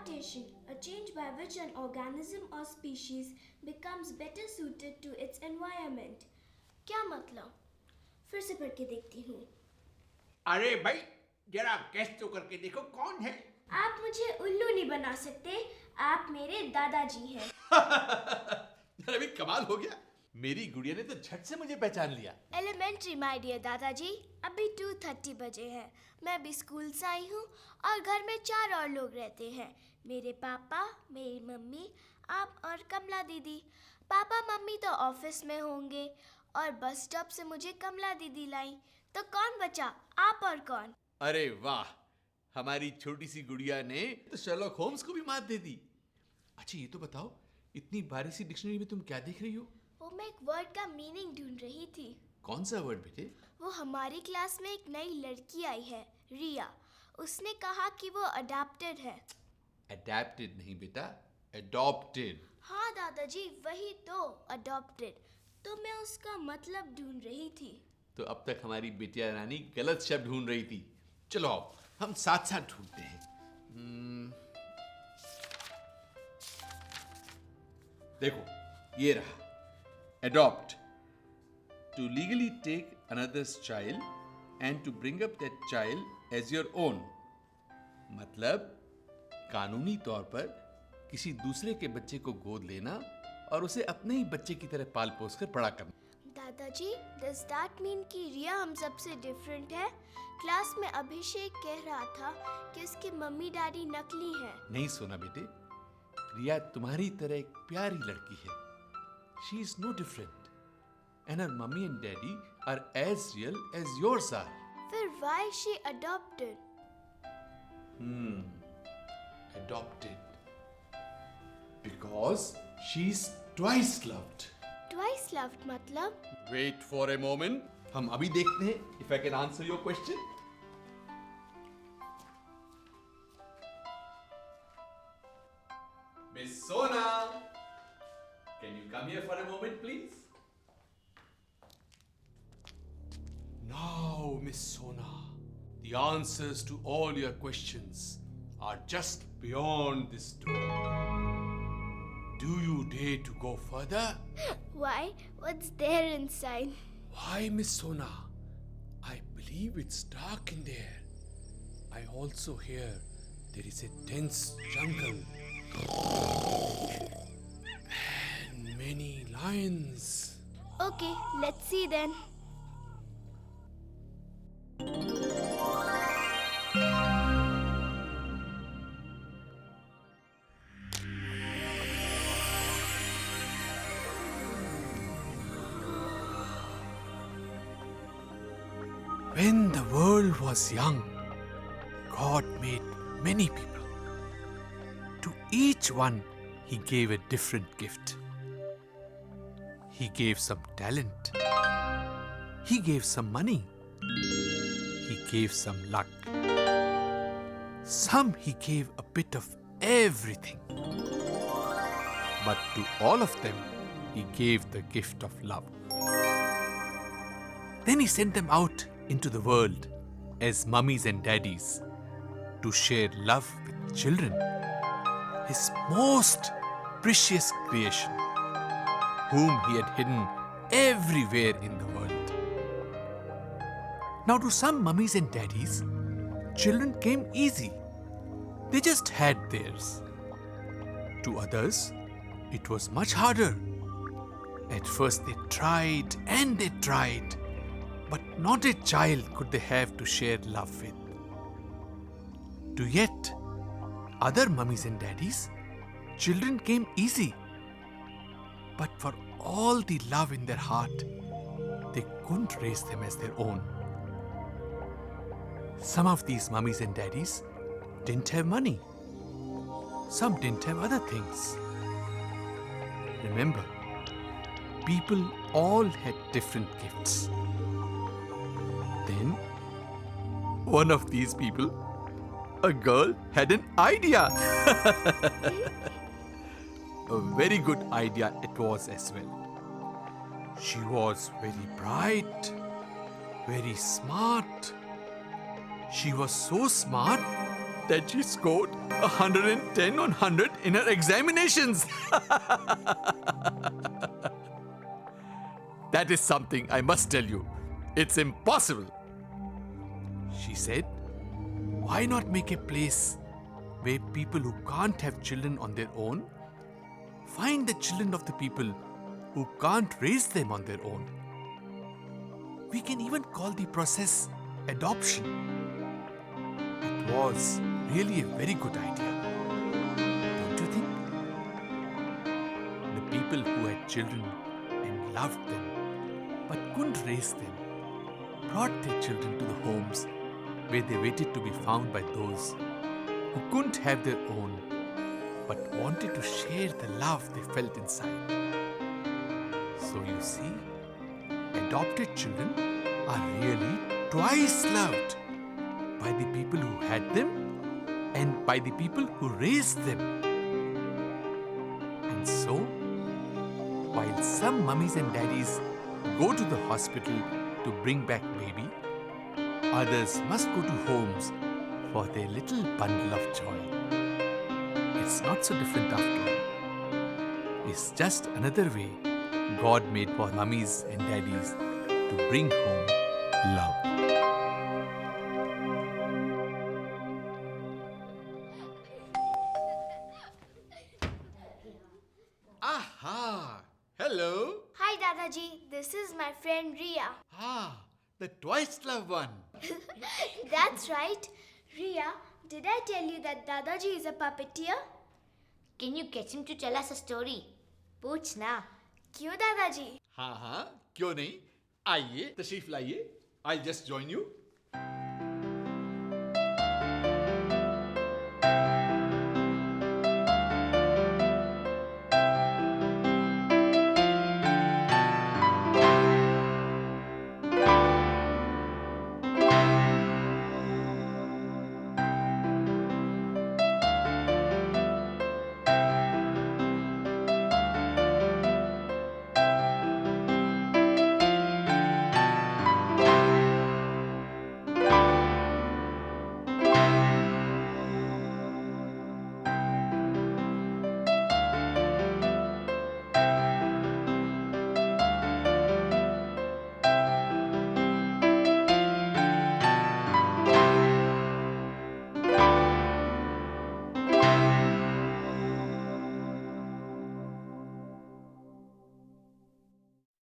Adaptation, a change by which an organism or species becomes better suited to its environment. क्या मतलब? फिर से पढ़ के देखती हूँ. अरे भाई, जरा गेस तो करके देखो कौन है. आप मुझे उल्लू नहीं बना सकते. आप मेरे दादाजी हैं. यार अभी कमाल हो गया. मेरी गुड़िया ने तो झट से मुझे पहचान लिया. एलिमेंट्री माय डियर दादाजी. अभी 2:30 बजे हैं. मैं अभी स्कूल से आई हूँ और घर में 4 और लोग रहते हैं. मेरे पापा, मेरी मम्मी, आप और कमला दीदी. पापा मम्मी तो ऑफिस में होंगे और बस स्टॉप से मुझे कमला दीदी लाई. तो कौन बचा, आप और कौन? अरे वाह, हमारी छोटी सी गुड़िया ने तो शर्लॉक होम्स को भी मात दे दी. अच्छा ये तो बताओ, इतनी बारी सी डिक्शनरी में तुम क्या देख रही हो? वो मैं एक वर्ड का मीनिंग ढूंढ रही थी. कौन सा वर्ड बेटे? वो हमारी क्लास में एक नई लड़की आई है, रिया. उसने कहा कि वो अडैप्टेड है. अडैप्टेड नहीं बेटा, अडॉप्टेड. हाँ दादाजी, वही तो, अडॉप्टेड. तो मैं उसका मतलब ढूंढ रही थी. तो अब तक हमारी बिटिया रानी गलत शब्द ढूंढ रही थी. चलो आओ, हम साथ साथ ढूंढते हैं. देखो ये रहा. Adopt, to legally take another's child and to bring up that child as your own. मतलब कानूनी तौर पर किसी दूसरे के बच्चे को गोद लेना और उसे अपने ही बच्चे की तरह पाल पोस कर बड़ा करना. दादाजी, does that mean कि रिया हम सबसे डिफरेंट है? क्लास में अभिषेक कह रहा था कि उसके मम्मी डैडी नकली हैं. नहीं सोना बेटे, रिया तुम्हारी तरह एक प्यारी लड़की है. She is no different, and her mummy and daddy are as real as yours are. फिर why is she adopted? Adopted. Because she's twice loved. Twice loved मतलब? Wait for a moment. हम अभी देखते हैं if I can answer your question. Miss Sona, can you come here for a moment, please? Now, Miss Sona, the answers to all your questions are just beyond this door. Do you dare to go further? Why? What's there inside? Why, Miss Sona? I believe it's dark in there. I also hear there is a dense jungle. And many lions. Okay, let's see then. When the world was young, God made many people. To each one, He gave a different gift. He gave some talent. He gave some money. He gave some luck. Some He gave a bit of everything. But to all of them, He gave the gift of love. Then He sent them out into the world as mummies and daddies to share love with children, His most precious creation, whom He had hidden everywhere in the world. Now, to some mummies and daddies, children came easy. They just had theirs. To others, it was much harder. At first, they tried and they tried, but not a child could they have to share love with. To yet other mummies and daddies, children came easy. But for all the love in their heart, they couldn't raise them as their own. Some of these mummies and daddies didn't have money. Some didn't have other things. Remember, people all had different gifts. Then, one of these people, a girl, had an idea. A very good idea it was as well. She was very bright, very smart. She was so smart that she scored 110 on 100 in her examinations. That is something I must tell you. It's impossible. She said, why not make a place where people who can't have children on their own find the children of the people who can't raise them on their own? We can even call the process adoption. It was really a very good idea. Don't you think? The people who had children and loved them but couldn't raise them brought their children to the homes where they waited to be found by those who couldn't have their own but wanted to share the love they felt inside. So you see, adopted children are really twice loved by the people who had them and by the people who raised them. And so, while some mummies and daddies go to the hospital to bring back baby, others must go to homes for their little bundle of joy. It's not so different after all. It's just another way God made for mummies and daddies to bring home love. Aha! Hello! Hi, Dadaji. This is my friend Ria. Ah, the twice loved one. That's right. Ria, did I tell you that Dadaji is a puppeteer? Can you get him to tell us a story? पूछ ना. क्यों दादाजी? हाँ हाँ, क्यों नहीं? आइए, तशरीफ लाइए. I'll just join you.